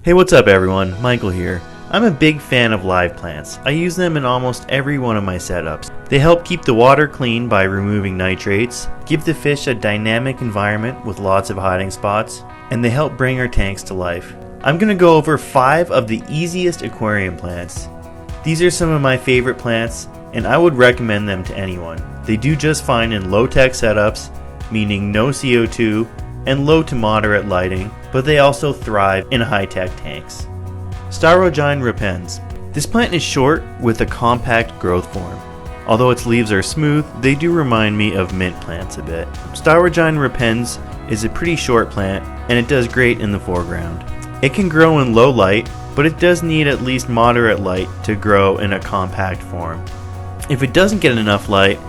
Hey, what's up everyone? Michael here. I'm a big fan of live plants. I use them in almost every one of my setups. They help keep the water clean by removing nitrates, give the fish a dynamic environment with lots of hiding spots, and they help bring our tanks to life. I'm going to go over 5 of the easiest aquarium plants. These are some of my favorite plants, and I would recommend them to anyone. They do just fine in low-tech setups, meaning no CO2, and low to moderate lighting, but they also thrive in high-tech tanks. Staurogyne repens. This plant is short with a compact growth form. Although its leaves are smooth, they do remind me of mint plants a bit. Staurogyne repens is a pretty short plant, and it does great in the foreground. It can grow in low light, but it does need at least moderate light to grow in a compact form. If it doesn't get enough light,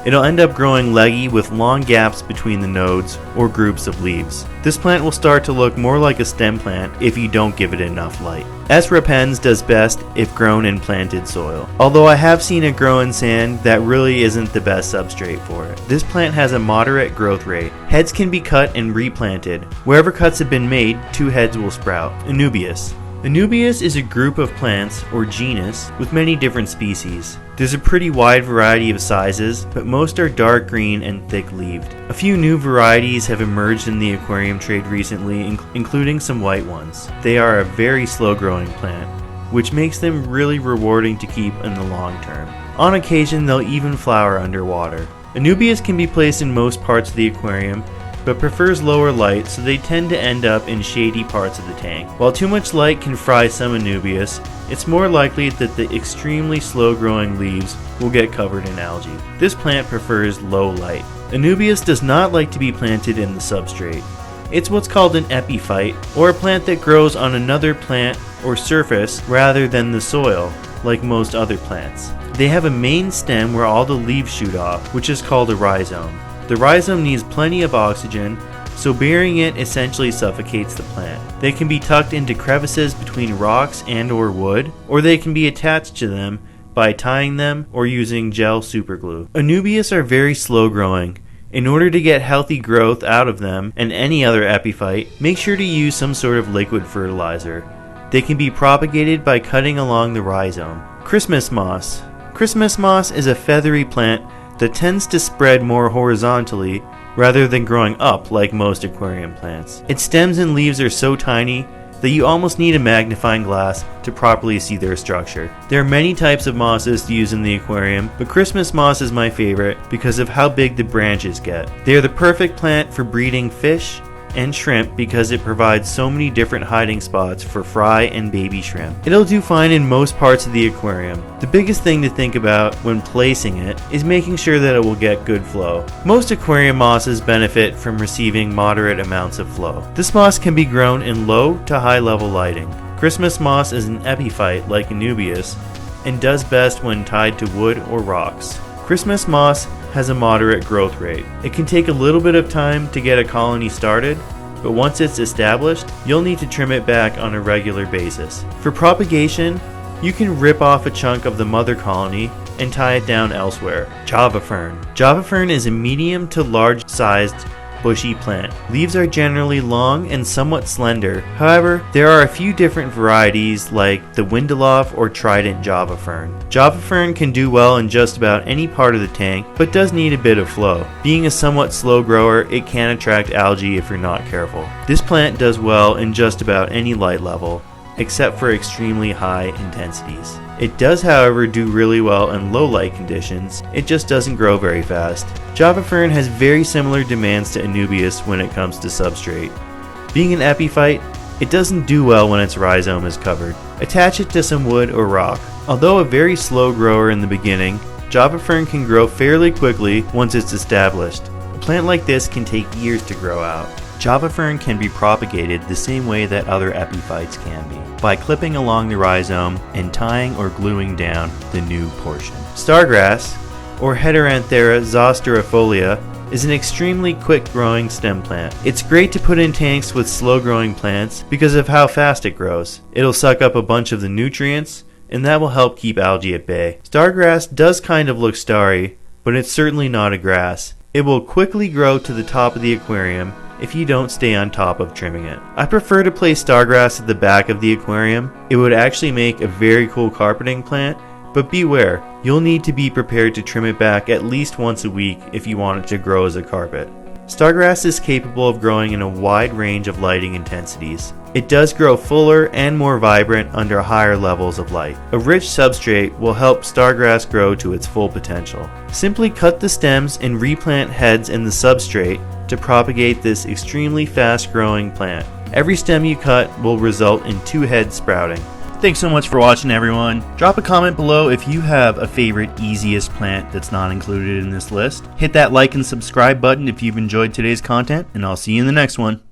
it'll end up growing leggy with long gaps between the nodes or groups of leaves. This plant will start to look more like a stem plant if you don't give it enough light. S. repens does best if grown in planted soil, although I have seen it grow in sand that really isn't the best substrate for it. This plant has a moderate growth rate. Heads can be cut and replanted. Wherever cuts have been made, 2 heads will sprout. Anubias. Anubias is a group of plants, or genus, with many different species. There's a pretty wide variety of sizes, but most are dark green and thick-leaved. A few new varieties have emerged in the aquarium trade recently, including some white ones. They are a very slow-growing plant, which makes them really rewarding to keep in the long term. On occasion, they'll even flower underwater. Anubias can be placed in most parts of the aquarium, but prefers lower light, so they tend to end up in shady parts of the tank. While too much light can fry some Anubias, it's more likely that the extremely slow-growing leaves will get covered in algae. This plant prefers low light. Anubias does not like to be planted in the substrate. It's what's called an epiphyte, or a plant that grows on another plant or surface rather than the soil, like most other plants. They have a main stem where all the leaves shoot off, which is called a rhizome. The rhizome needs plenty of oxygen, so burying it essentially suffocates the plant. They can be tucked into crevices between rocks and or wood, or they can be attached to them by tying them or using gel superglue. Anubias are very slow growing. In order to get healthy growth out of them and any other epiphyte, make sure to use some sort of liquid fertilizer. They can be propagated by cutting along the rhizome. Christmas moss. Christmas moss is a feathery plant that tends to spread more horizontally rather than growing up like most aquarium plants. Its stems and leaves are so tiny that you almost need a magnifying glass to properly see their structure. There are many types of mosses to use in the aquarium, but Christmas moss is my favorite because of how big the branches get. They are the perfect plant for breeding fish and shrimp because it provides so many different hiding spots for fry and baby shrimp. It'll do fine in most parts of the aquarium. The biggest thing to think about when placing it is making sure that it will get good flow. Most aquarium mosses benefit from receiving moderate amounts of flow. This moss can be grown in low to high level lighting. Christmas moss is an epiphyte like Anubias and does best when tied to wood or rocks. Christmas moss has a moderate growth rate. It can take a little bit of time to get a colony started, but once it's established, you'll need to trim it back on a regular basis. For propagation, you can rip off a chunk of the mother colony and tie it down elsewhere. Java fern. Java fern is a medium to large sized bushy plant. Leaves are generally long and somewhat slender. However, there are a few different varieties like the Windeloff or Trident Java fern. Java fern can do well in just about any part of the tank, but does need a bit of flow. Being a somewhat slow grower, it can attract algae if you're not careful. This plant does well in just about any light level, except for extremely high intensities. It does, however, do really well in low light conditions. It just doesn't grow very fast. Java fern has very similar demands to Anubias when it comes to substrate. Being an epiphyte, it doesn't do well when its rhizome is covered. Attach it to some wood or rock. Although a very slow grower in the beginning, Java fern can grow fairly quickly once it's established. A plant like this can take years to grow out. Java fern can be propagated the same way that other epiphytes can be, by clipping along the rhizome and tying or gluing down the new portion. Stargrass, or Heteranthera zosterofolia, is an extremely quick-growing stem plant. It's great to put in tanks with slow-growing plants because of how fast it grows. It'll suck up a bunch of the nutrients, and that will help keep algae at bay. Stargrass does kind of look starry, but it's certainly not a grass. It will quickly grow to the top of the aquarium if you don't stay on top of trimming it. I prefer to place stargrass at the back of the aquarium. It would actually make a very cool carpeting plant, but beware, you'll need to be prepared to trim it back at least once a week if you want it to grow as a carpet. Stargrass is capable of growing in a wide range of lighting intensities. It does grow fuller and more vibrant under higher levels of light. A rich substrate will help stargrass grow to its full potential. Simply cut the stems and replant heads in the substrate to propagate this extremely fast growing plant. Every stem you cut will result in 2 heads sprouting. Thanks so much for watching, everyone. Drop a comment below if you have a favorite easiest plant that's not included in this list. Hit that like and subscribe button if you've enjoyed today's content, and I'll see you in the next one.